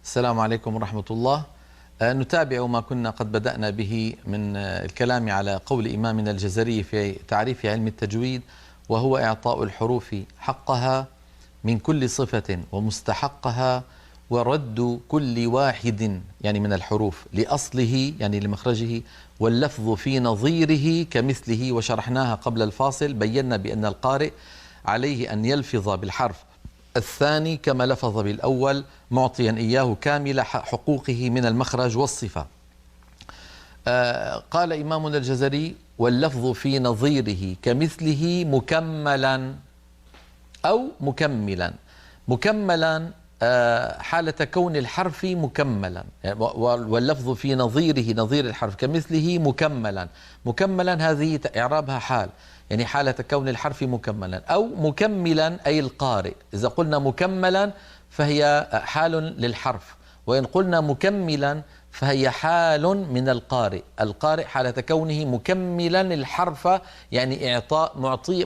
السلام عليكم ورحمة الله. نتابع ما كنا قد بدأنا به من الكلام على قول إمامنا الجزري في تعريف علم التجويد، وهو إعطاء الحروف حقها من كل صفة ومستحقها، ورد كل واحد يعني من الحروف لأصله يعني لمخرجه، واللفظ في نظيره كمثله. وشرحناها قبل الفاصل، بينا بأن القارئ عليه أن يلفظ بالحرف الثاني كما لفظ بالأول، معطيا إياه كامل حقوقه من المخرج والصفة. قال إمامنا الجزري: واللفظ في نظيره كمثله مكملا أو مكملا. مكملا حالة كون الحرف مكملا، واللفظ في نظيره نظير الحرف كمثله مكملا. مكملا هذه إعرابها حال، يعني حالة كون الحرف مكملا، أو مكملا أي القارئ. إذا قلنا مكملا فهي حال للحرف، وإن قلنا مكملا فهي حال من القارئ. القارئ حالة كونه مكملا الحرف، يعني إعطاء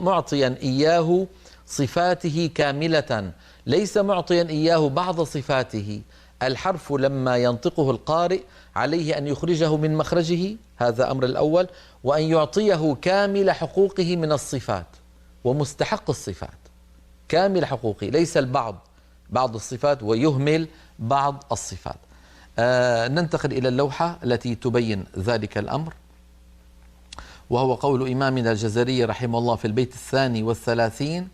معطيا إياه صفاته كاملة، ليس معطيا إياه بعض صفاته. الحرف لما ينطقه القارئ عليه أن يخرجه من مخرجه، هذا أمر الأول، وأن يعطيه كامل حقوقه من الصفات ومستحق الصفات، كامل حقوقه، ليس بعض الصفات ويهمل بعض الصفات. ننتقل إلى اللوحة التي تبين ذلك الأمر، وهو قول إمامنا الجزري رحمه الله في البيت 32: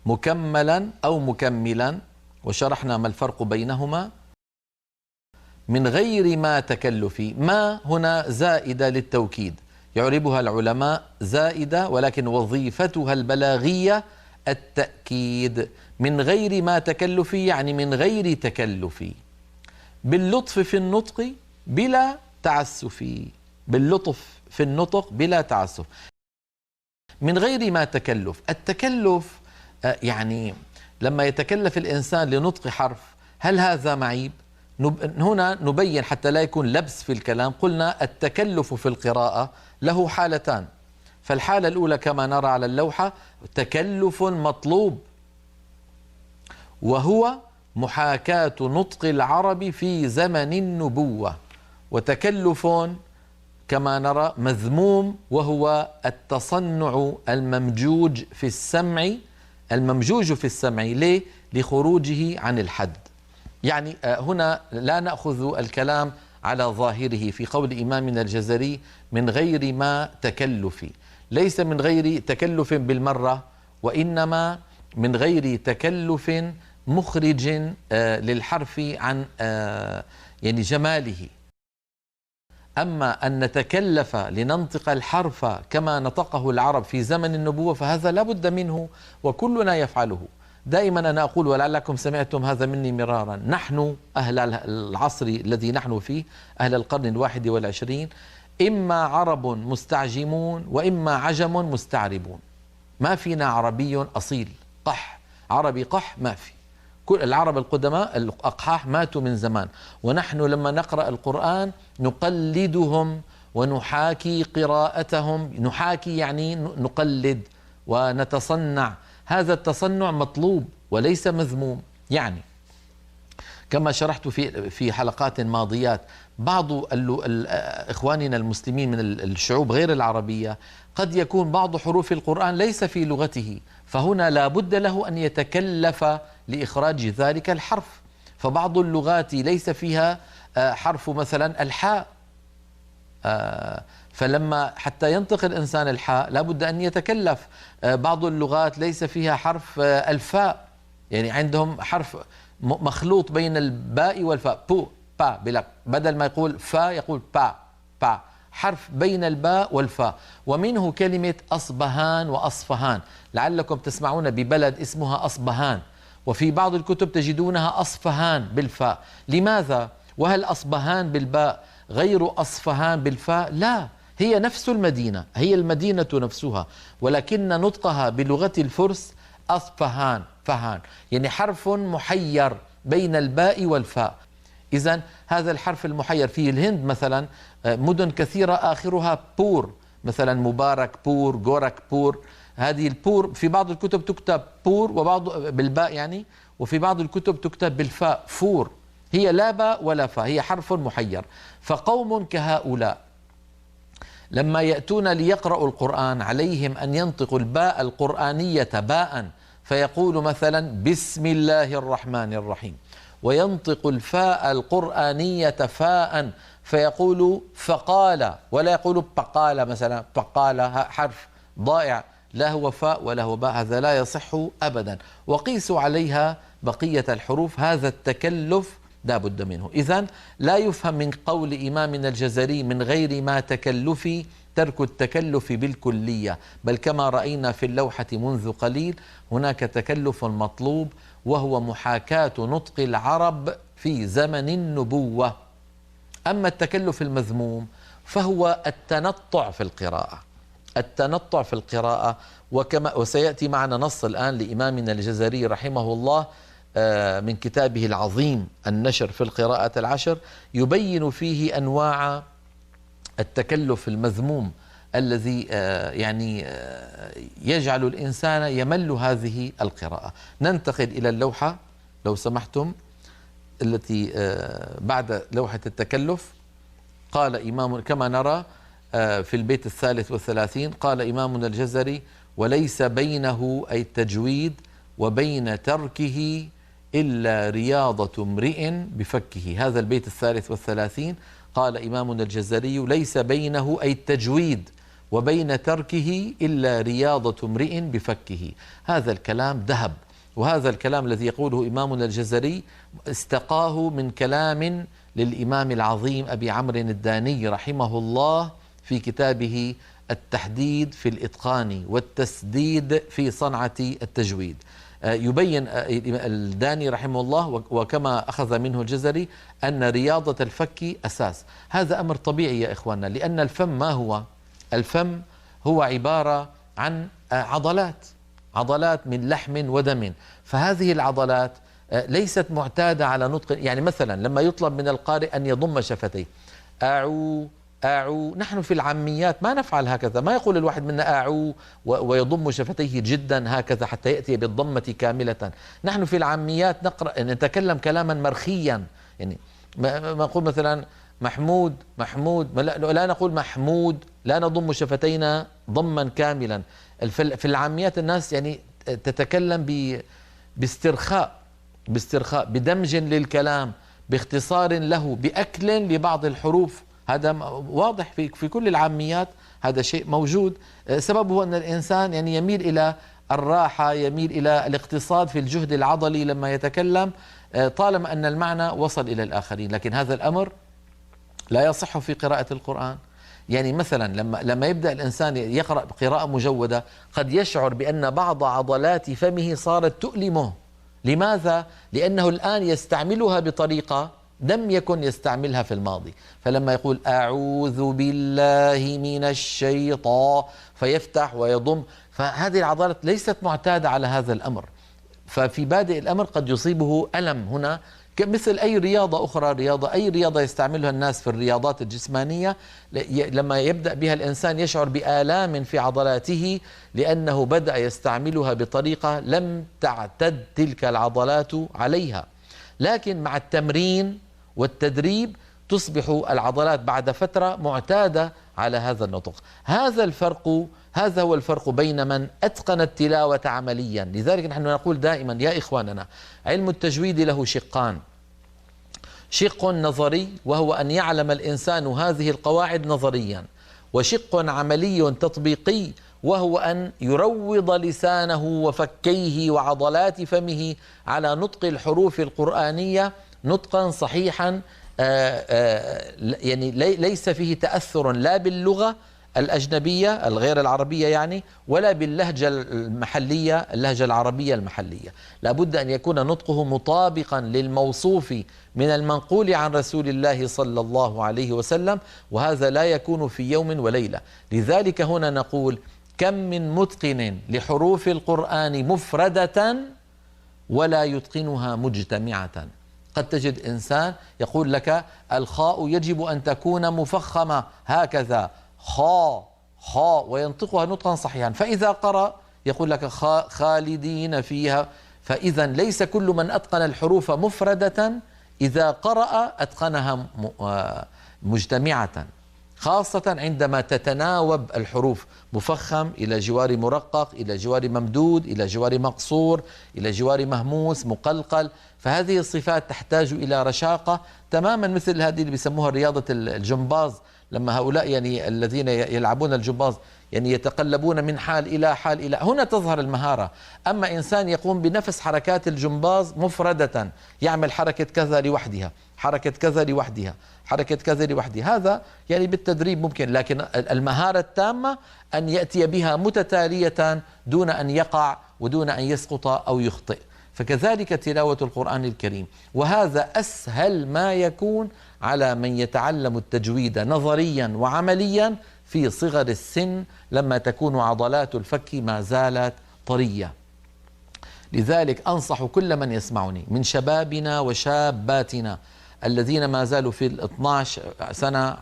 مكملا أو مكملا. وشرحنا ما الفرق بينهما من غير ما تكلف. ما هنا زائدة للتوكيد، يعربها العلماء زائدة، ولكن وظيفتها البلاغية التأكيد. من غير ما تكلف يعني من غير تكلف، باللطف في النطق بلا تعسف. باللطف في النطق بلا تعسف، من غير ما تكلف. التكلف يعني لما يتكلف الإنسان لنطق حرف، هل هذا معيب؟ هنا نبين حتى لا يكون لبس في الكلام. قلنا التكلف في القراءة له حالتان، فالحالة الأولى كما نرى على اللوحة تكلف مطلوب، وهو محاكاة نطق العرب في زمن النبوة، وتكلف كما نرى مذموم، وهو التصنع الممجوج في السمع. الممجوج في السمع ليه؟ لخروجه عن الحد. يعني هنا لا نأخذ الكلام على ظاهره في قول إمامنا الجزري من غير ما تكلف، ليس من غير تكلف بالمرة، وإنما من غير تكلف مخرج للحرف عن يعني جماله. أما أن نتكلف لننطق الحرف كما نطقه العرب في زمن النبوة فهذا لا بد منه، وكلنا يفعله. دائما أنا أقول، ولعلكم سمعتم هذا مني مرارا، نحن أهل العصر الذي نحن فيه، أهل القرن 21، إما عرب مستعجمون وإما عجم مستعربون. ما فينا عربي أصيل قح، عربي قح ما في. كل العرب القدماء الأقحاح ماتوا من زمان، ونحن لما نقرأ القرآن نقلدهم ونحاكي قراءتهم. نحاكي يعني نقلد ونتصنع، هذا التصنع مطلوب وليس مذموم. يعني كما شرحت في حلقات ماضيات، بعض إخواننا المسلمين من الشعوب غير العربية قد يكون بعض حروف القرآن ليس في لغته، فهنا لا بد له أن يتكلف لإخراج ذلك الحرف. فبعض اللغات ليس فيها حرف مثلا الحاء، فلما حتى ينطق الإنسان الحاء لا بد أن يتكلف. بعض اللغات ليس فيها حرف الفاء، يعني عندهم حرف مخلوط بين الباء والفاء، بو با، بدل ما يقول فا يقول با، حرف بين الباء والفاء. ومنه كلمة أصبهان وأصفهان، لعلكم تسمعون ببلد اسمها أصبهان، وفي بعض الكتب تجدونها أصفهان بالفاء. لماذا؟ وهل أصبهان بالباء غير أصفهان بالفاء؟ لا، هي نفس المدينة، هي المدينة نفسها، ولكن نطقها بلغة الفرس أصفهان فهان، يعني حرف محير بين الباء والفاء. إذن هذا الحرف المحير في الهند مثلا مدن كثيرة آخرها بور، مثلا مبارك بور، غورك بور. هذه البور في بعض الكتب تكتب بور وبعض بالباء يعني، وفي بعض الكتب تكتب بالفاء فور. هي لا باء ولا فاء، هي حرف محير. فقوم كهؤلاء لما يأتون ليقرأوا القرآن عليهم أن ينطقوا الباء القرآنية باء، فيقول مثلا بسم الله الرحمن الرحيم، وينطق الفاء القرآنية فاء فيقول فقال، ولا يقول بقال مثلا، بقال حرف ضائع، لا هو فاء ولا هو باء، هذا لا يصح أبدا. وقيسوا عليها بقية الحروف، هذا التكلف لا بد منه. إذن لا يفهم من قول إمامنا الجزري من غير ما تكلف ترك التكلف بالكلية، بل كما رأينا في اللوحة منذ قليل هناك تكلف مطلوب، وهو محاكاة نطق العرب في زمن النبوة. أما التكلف المذموم فهو التنطع في القراءة، التنطع في القراءة. وسيأتي معنا نص الآن لإمامنا الجزري رحمه الله من كتابه العظيم النشر في القراءة العشر، يبين فيه أنواع التكلف المذموم الذي يعني يجعل الإنسان يمل هذه القراءة. ننتقل إلى اللوحة لو سمحتم التي بعد لوحة التكلف. قال إمام كما نرى في البيت 33 قال إمامنا الجزري: وليس بينه أي التجويد وبين تركه إلا رياضة امرئ بفكه. هذا البيت 33 قال إمامنا الجزري: ليس بينه أي التجويد وبين تركه إلا رياضة امرئ بفكه. هذا الكلام ذهب، وهذا الكلام الذي يقوله إمامنا الجزري استقاه من كلام للإمام العظيم أبي عمرو الداني رحمه الله في كتابه التحديد في الإتقان والتسديد في صنعة التجويد. يبين الداني رحمه الله وكما أخذ منه الجزري أن رياضة الفك أساس. هذا أمر طبيعي يا إخواننا، لأن الفم ما هو؟ الفم هو عبارة عن عضلات من لحم ودم، فهذه العضلات ليست معتادة على نطق. يعني مثلا لما يطلب من القارئ أن يضم شفتيه، أعو أعو، نحن في العاميات ما نفعل هكذا، ما يقول الواحد منا أعو ويضم شفتيه جدا هكذا حتى يأتي بالضمة كاملة. نحن في العاميات نتكلم كلاما مرخيا، يعني ما نقول مثلا محمود لا نقول محمود، لا نضم شفتينا ضما كاملا. في العاميات الناس يعني تتكلم باسترخاء بدمج للكلام، باختصار له، بأكل لبعض الحروف. هذا واضح في كل العاميات، هذا شيء موجود. سببه أن الإنسان يعني يميل إلى الراحة، يميل إلى الاقتصاد في الجهد العضلي لما يتكلم، طالما أن المعنى وصل إلى الآخرين. لكن هذا الأمر لا يصح في قراءة القرآن. يعني مثلا لما يبدأ الإنسان يقرأ قراءة مجودة قد يشعر بأن بعض عضلات فمه صارت تؤلمه. لماذا؟ لأنه الآن يستعملها بطريقة لم يكن يستعملها في الماضي. فلما يقول أعوذ بالله من الشيطان فيفتح ويضم، فهذه العضلات ليست معتادة على هذا الأمر، ففي بادئ الأمر قد يصيبه ألم هنا، مثل أي رياضة أخرى، أي رياضة يستعملها الناس في الرياضات الجسمانية، لما يبدأ بها الإنسان يشعر بآلام في عضلاته لأنه بدأ يستعملها بطريقة لم تعتد تلك العضلات عليها. لكن مع التمرين والتدريب تصبح العضلات بعد فترة معتادة على هذا النطق. هذا هو الفرق بين من أتقن التلاوة عمليا. لذلك نحن نقول دائما يا إخواننا، علم التجويد له شقان: شق نظري وهو أن يعلم الإنسان هذه القواعد نظريا، وشق عملي تطبيقي وهو أن يروض لسانه وفكيه وعضلات فمه على نطق الحروف القرآنية نطقا صحيحا، يعني ليس فيه تأثر لا باللغة الأجنبية الغير العربية يعني، ولا باللهجة المحلية اللهجة العربية المحلية. لابد أن يكون نطقه مطابقا للموصوف من المنقول عن رسول الله صلى الله عليه وسلم، وهذا لا يكون في يوم وليلة. لذلك هنا نقول: كم من متقن لحروف القرآن مفردة ولا يتقنها مجتمعة. قد تجد إنسان يقول لك الخاء يجب أن تكون مفخمة هكذا، خاء، وينطقها نطقا صحيحا، فإذا قرأ يقول لك خالدين فيها. فإذا ليس كل من أتقن الحروف مفردة إذا قرأ أتقنها مجتمعة، خاصة عندما تتناوب الحروف مفخم إلى جوار مرقق إلى جوار ممدود إلى جوار مقصور إلى جوار مهموس مقلقل. فهذه الصفات تحتاج إلى رشاقة تماما مثل هذه اللي بيسموها رياضة الجمباز، لما هؤلاء يعني الذين يلعبون الجمباز يعني يتقلبون من حال إلى حال إلى هنا تظهر المهارة. أما إنسان يقوم بنفس حركات الجمباز مفردة، يعمل حركة كذا لوحدها، حركة كذا لوحدها، حركة كذا لوحدها، هذا يعني بالتدريب ممكن، لكن المهارة التامة أن يأتي بها متتالية دون أن يقع ودون أن يسقط أو يخطئ. فكذلك تلاوة القرآن الكريم، وهذا أسهل ما يكون على من يتعلم التجويد نظريا وعمليا في صغر السن لما تكون عضلات الفك ما زالت طرية. لذلك أنصح كل من يسمعني من شبابنا وشاباتنا الذين ما زالوا في 12 سنة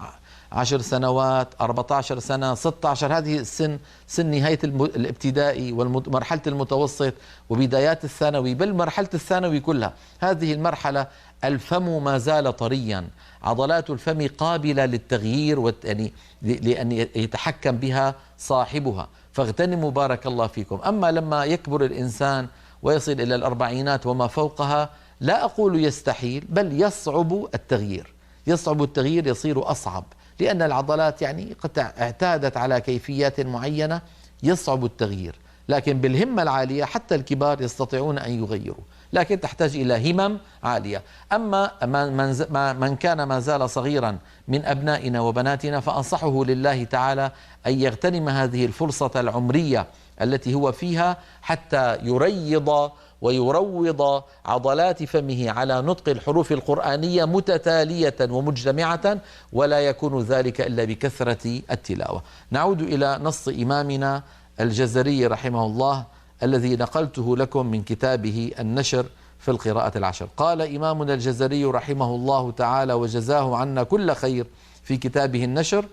10 سنوات 14 سنة 16، هذه السن سن نهاية الابتدائي ومرحلة المتوسط وبدايات الثانوي، بل مرحلة الثانوي كلها. هذه المرحلة الفم ما زال طريا، عضلات الفم قابلة للتغيير يعني لأن يتحكم بها صاحبها، فاغتنموا بارك الله فيكم. أما لما يكبر الإنسان ويصل إلى الأربعينات وما فوقها، لا أقول يستحيل بل يصعب التغيير، يصعب التغيير، يصير أصعب، لأن العضلات يعني قد اعتادت على كيفيات معينة، يصعب التغيير. لكن بالهمة العالية حتى الكبار يستطيعون أن يغيروا، لكن تحتاج إلى همم عالية. أما من كان ما زال صغيرا من أبنائنا وبناتنا، فأنصحه لله تعالى أن يغتنم هذه الفرصة العمرية التي هو فيها حتى يريض ويروض عضلات فمه على نطق الحروف القرآنية متتالية ومجتمعة، ولا يكون ذلك إلا بكثرة التلاوة. نعود إلى نص إمامنا الجزري رحمه الله الذي نقلته لكم من كتابه النشر في القراءة العشر. قال إمامنا الجزري رحمه الله تعالى وجزاه عنا كل خير في كتابه النشر: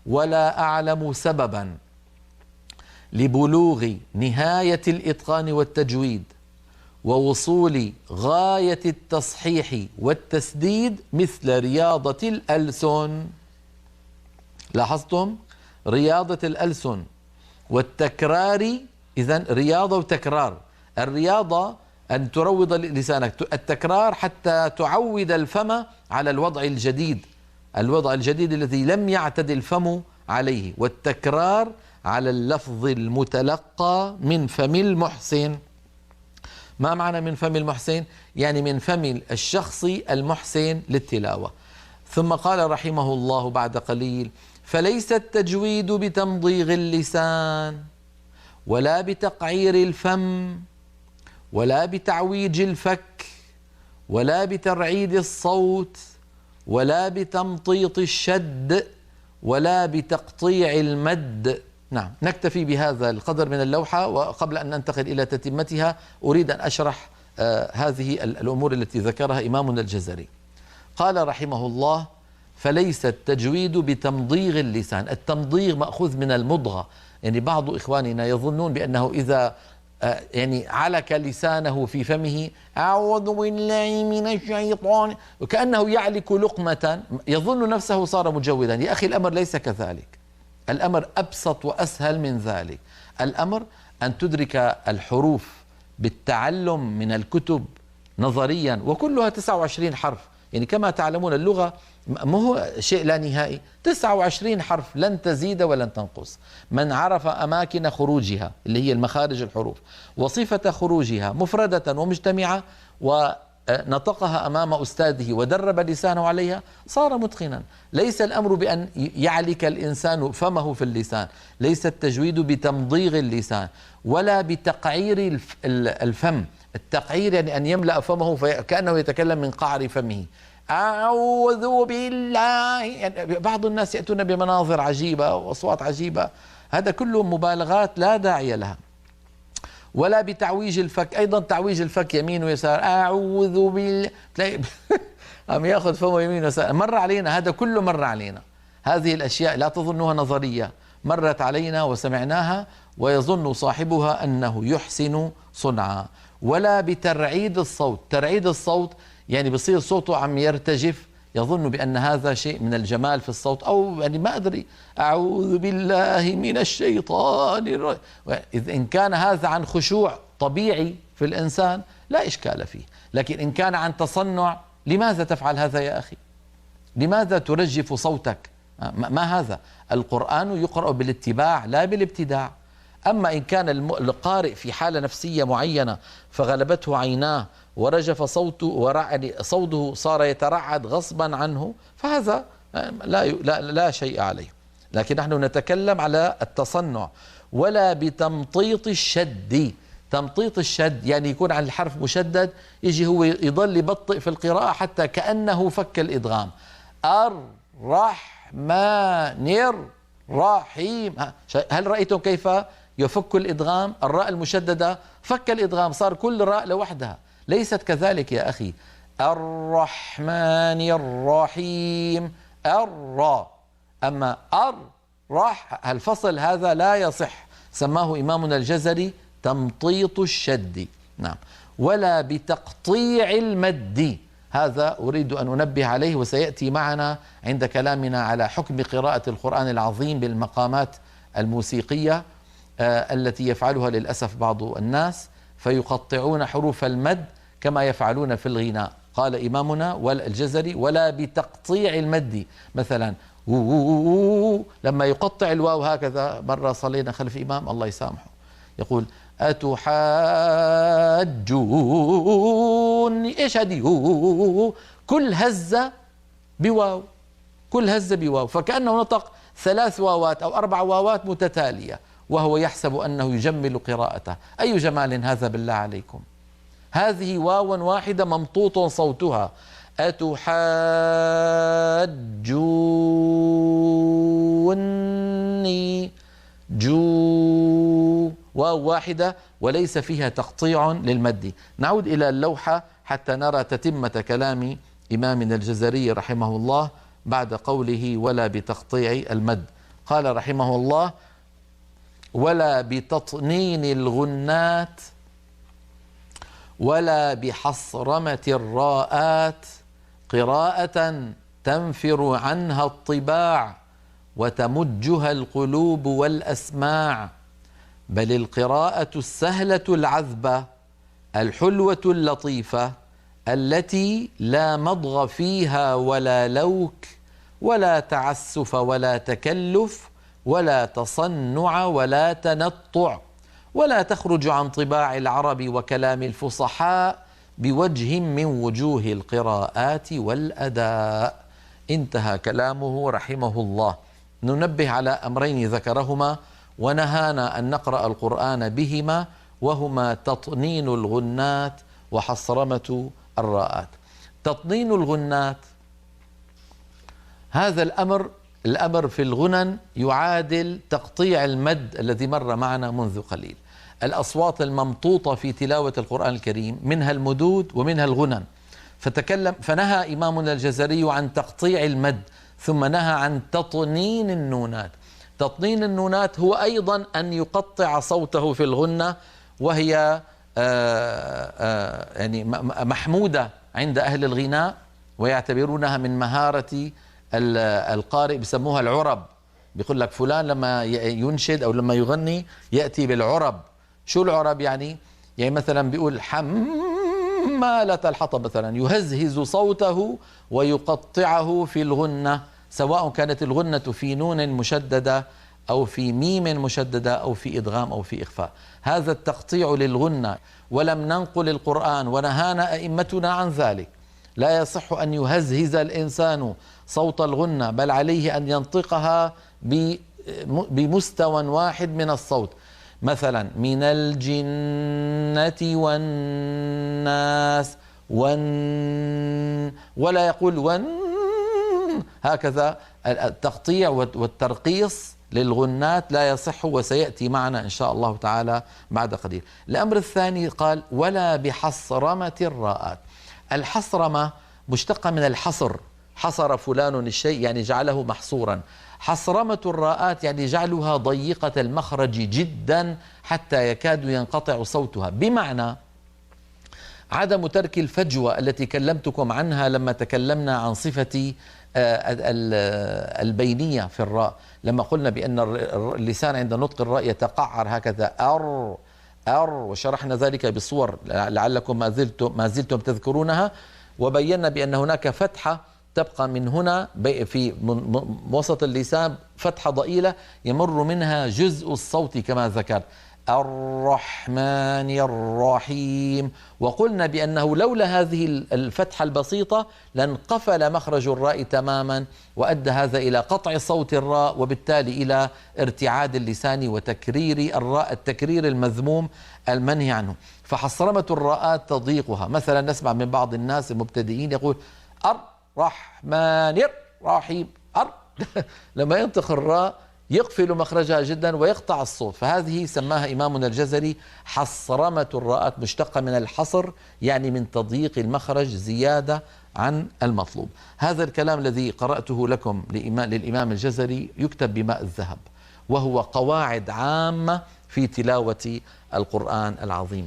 ولا أعلم سببا لبلوغ نهاية الإتقان والتجويد ووصول غاية التصحيح والتسديد مثل رياضة الألسن. لاحظتم؟ رياضة الألسن والتكرار. إذن رياضة وتكرار. الرياضة أن تروض لسانك، التكرار حتى تعود الفم على الوضع الجديد، الوضع الجديد الذي لم يعتد الفم عليه، والتكرار على اللفظ المتلقى من فم المحسن. ما معنى من فم المحسن؟ يعني من فم الشخص المحسن للتلاوة. ثم قال رحمه الله بعد قليل: فليس التجويد بتمضيغ اللسان ولا بتقعير الفم ولا بتعويج الفك ولا بترعيد الصوت ولا بتمطيط الشد ولا بتقطيع المد. نعم، نكتفي بهذا القدر من اللوحة، وقبل أن ننتقل إلى تتمتها أريد أن أشرح هذه الأمور التي ذكرها إمامنا الجزري. قال رحمه الله: فليس التجويد بتمضيغ اللسان. التمضيغ مأخوذ من المضغة، يعني بعض إخواننا يظنون بأنه إذا يعني علك لسانه في فمه أعوذ بالله من الشيطان وكأنه يعلك لقمة يظن نفسه صار مجودا. يا أخي الأمر ليس كذلك، الأمر أبسط وأسهل من ذلك. الأمر أن تدرك الحروف بالتعلم من الكتب نظريا، وكلها 29 حرف. يعني كما تعلمون اللغة ما هو شيء لا نهائي، 29 حرف لن تزيد ولن تنقص. من عرف أماكن خروجها اللي هي المخارج الحروف وصفة خروجها مفردة ومجتمعة ونطقها أمام أستاذه ودرب لسانه عليها صار متقنا. ليس الأمر بأن يعلك الإنسان فمه في اللسان، ليس التجويد بتمضيغ اللسان ولا بتقعير الفم. التقعير يعني أن يملأ فمه كأنه يتكلم من قعر فمه. أعوذ بالله، يعني بعض الناس يأتون بمناظر عجيبة وأصوات عجيبة، هذا كله مبالغات لا داعي لها. ولا بتعويج الفك، أيضا تعويج الفك يمين ويسار، أعوذ بالله تلاقي عم ياخذ فمه يمين ويسار. مر علينا هذا كله، مر علينا هذه الأشياء، لا تظنوها نظرية، مرت علينا وسمعناها ويظن صاحبها أنه يحسن صنعا. ولا بترعيد الصوت. ترعيد الصوت يعني بصير صوته عم يرتجف، يظن بأن هذا شيء من الجمال في الصوت، أو يعني ما أدري، أعوذ بالله من الشيطان الرجيم. إن كان هذا عن خشوع طبيعي في الإنسان لا إشكال فيه، لكن إن كان عن تصنع، لماذا تفعل هذا يا أخي؟ لماذا ترجف صوتك؟ ما هذا؟ القرآن يقرأ بالاتباع لا بالابتداع. أما إن كان القارئ في حالة نفسية معينة فغلبته عيناه ورجف صوته صوته صار يترعد غصبا عنه، فهذا لا شيء عليه. لكن نحن نتكلم على التصنع. ولا بتمطيط الشد. تمطيط الشد يعني يكون على الحرف مشدد، يجي هو يضل يبطئ في القراءة حتى كأنه فك الإدغام. الرحمن الرحيم. هل رأيتم كيف يفك الإدغام؟ الراء المشددة فك الإدغام، صار كل راء لوحدها. ليست كذلك يا أخي. الرحمن الرحيم الراء. أما الفصل هذا لا يصح، سماه إمامنا الجزري تمطيط الشد. نعم. ولا بتقطيع المد. هذا أريد أن أنبه عليه، وسيأتي معنا عند كلامنا على حكم قراءة القرآن العظيم بالمقامات الموسيقية التي يفعلها للأسف بعض الناس، فيقطعون حروف المد كما يفعلون في الغناء. قال إمامنا والجزري ولا بتقطيع المد. مثلا لما يقطع الواو هكذا، مرة صلينا خلف إمام الله يسامحه يقول أتحاجوني، إيش هذه؟ كل هزة بواو، كل هزة بواو، فكأنه نطق 3 واوات أو 4 واوات متتالية، وهو يحسب أنه يجمل قراءته. أي جمال هذا بالله عليكم؟ هذه واو واحدة ممطوط صوتها. أتحاجوني، واو واحدة وليس فيها تقطيع للمد. نعود إلى اللوحة حتى نرى تتمة كلام إمامنا الجزري رحمه الله بعد قوله ولا بتقطيع المد. قال رحمه الله ولا بتطنين الغنات ولا بحصرمة الراءات قراءة تنفر عنها الطباع وتمجها القلوب والأسماع، بل القراءة السهلة العذبة الحلوة اللطيفة التي لا مضغ فيها ولا لوك ولا تعسف ولا تكلف ولا تصنع ولا تنطع، ولا تخرج عن طباع العرب وكلام الفصحاء بوجه من وجوه القراءات والأداء. انتهى كلامه رحمه الله. ننبه على أمرين ذكرهما ونهانا أن نقرأ القرآن بهما، وهما تطنين الغنات وحصرمة الراءات. تطنين الغنات هذا الأمر في الغنن يعادل تقطيع المد الذي مر معنا منذ قليل. الأصوات الممطوطة في تلاوة القرآن الكريم منها المدود ومنها الغنن، فنهى إمامنا الجزري عن تقطيع المد، ثم نهى عن تطنين النونات. تطنين النونات هو أيضا أن يقطع صوته في الغنة، وهي يعني محمودة عند أهل الغناء، ويعتبرونها من مهارة القارئ، بسموها العرب. بيقول لك فلان لما ينشد أو لما يغني يأتي بالعرب. شو العرب يعني مثلا بيقول حمالة الحطب مثلا، يهزهز صوته ويقطعه في الغنة، سواء كانت الغنة في نون مشددة أو في ميم مشددة أو في إدغام أو في إخفاء. هذا التقطيع للغنة، ولم ننقل القرآن ونهانا أئمتنا عن ذلك. لا يصح أن يهزهز الإنسان صوت الغنة، بل عليه أن ينطقها بمستوى واحد من الصوت. مثلا من الجنة والناس ولا يقول هكذا. التقطيع والترقيص للغنات لا يصح، وسيأتي معنا إن شاء الله تعالى بعد قليل. الأمر الثاني قال ولا بحصرمة الراءات. الحصرمة مشتقة من الحصر، حصر فلان الشيء يعني جعله محصورا. حصرمة الراءات يعني جعلها ضيقة المخرج جدا حتى يكاد ينقطع صوتها، بمعنى عدم ترك الفجوة التي كلمتكم عنها لما تكلمنا عن صفة البينية في الراء، لما قلنا بأن اللسان عند نطق الراء يتقعر هكذا وشرحنا ذلك بصور لعلكم ما زلتم تذكرونها، وبينا بأن هناك فتحة تبقى من هنا في وسط اللسان، فتحة ضئيلة يمر منها جزء الصوت كما ذكرت، الرحمن الرحيم. وقلنا بأنه لولا هذه الفتحة البسيطة لانقفل مخرج الراء تماما، وأدى هذا إلى قطع صوت الراء، وبالتالي إلى ارتعاد اللسان وتكرير الراء التكرير المذموم المنهي عنه. فحصرمة الراءات تضييقها. مثلا نسمع من بعض الناس المبتدئين يقول الرحمن الرحيم لما ينطق الراء يقفل مخرجها جدا ويقطع الصوت، فهذه سماها إمامنا الجزري حصرمة الراءات، مشتقة من الحصر يعني من تضييق المخرج زيادة عن المطلوب. هذا الكلام الذي قرأته لكم للإمام الجزري يكتب بماء الذهب، وهو قواعد عامة في تلاوة القرآن العظيم.